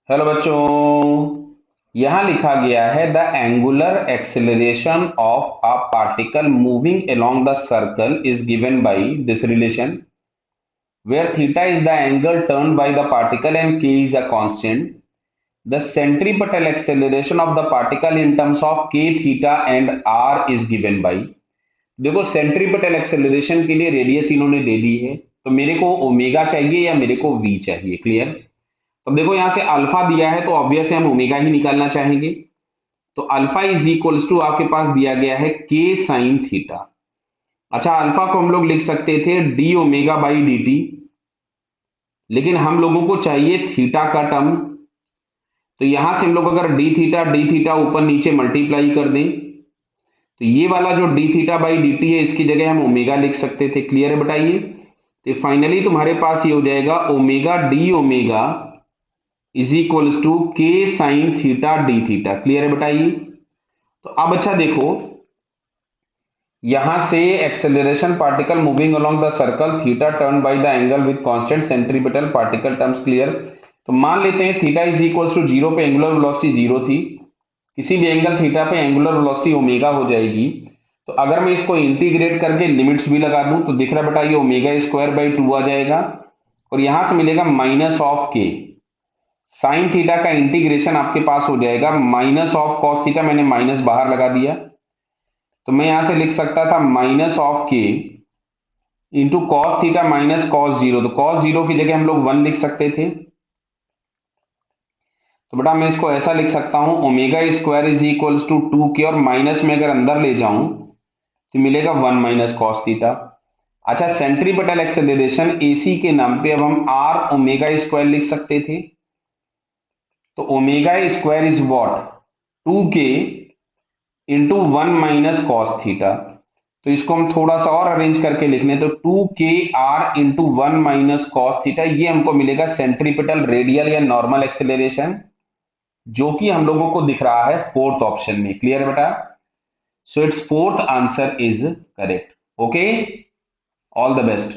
Hello बच्चों, यहां लिखा गया है the angular acceleration of a particle moving along the circle is given by this relation where theta is the angle turn by the particle and k is a constant. The centripetal acceleration of the particle in terms of k theta and r is given by. देखो, centripetal acceleration के लिए radius इन्होंने दे दी है, तो मेरे को omega चाहिए या मेरे को v चाहिए. क्लियर? अब देखो, यहां से अल्फा दिया है तो ऑब्वियस है हम ओमेगा ही निकालना चाहेंगे. तो अल्फा इज इक्वल्स टू आपके पास दिया गया है के साइन थीटा. अच्छा, अल्फा को हम लोग लिख सकते थे D omega by D T, लेकिन हम लोगों को चाहिए थीटा का टर्म. तो यहां से हम लोग अगर डी थीटा ऊपर नीचे मल्टीप्लाई कर दें तो ये वाला जो D theta by D T है इसकी जगह हम ओमेगा लिख सकते थे. क्लियर है? बताइए. तो फाइनली तुम्हारे पास ये हो जाएगा omega D omega is equals to K sine theta D theta. Clear है? बताइए. तो अब अच्छा देखो, यहां से acceleration particle moving along the circle theta turn by the angle with constant centripetal particle terms. Clear? तो मान लेते हैं theta is equals to zero पे एंगुलर वेलोसिटी जीरो थी, किसी भी एंगल थीटा पे एंगुलर वेलोसिटी ओमेगा हो जाएगी. तो अगर मैं इसको इंटीग्रेट करके लिमिट्स भी लगा दूं तो दिख रहा बेटा ये ओमेगा स्क्वायर बाई टू आ जाएगा और यहां से मिलेगा माइनस ऑफ के साइन थीटा का इंटीग्रेशन आपके पास हो जाएगा माइनस ऑफ कॉस थीटा. मैंने माइनस बाहर लगा दिया तो मैं यहां से लिख सकता था माइनस ऑफ के into cos theta minus cos zero. तो कॉस जीरो की जगह हम लोग वन लिख सकते थे. तो बेटा मैं इसको ऐसा लिख सकता हूं omega square is equals to two k और माइनस में अगर अंदर ले जाऊं तो मिलेगा वन माइनस कॉस थीटा. अच्छा, सेंट्रीपिटल एक्सेलरेशन एसी के नाम पे अब हम आर ओमेगा स्क्वायर लिख सकते थे. तो omega square is what? Two K into one minus cos theta. तो इसको हम थोड़ा सा और अरेंज करके लिख लें तो two k r into one minus cos theta. ये हमको मिलेगा सेंट्रीपिटल रेडियल या नॉर्मल एक्सेलरेशन, जो कि हम लोगों को दिख रहा है फोर्थ ऑप्शन में. क्लियर है बेटा? So it's fourth answer is correct. Okay, all the best.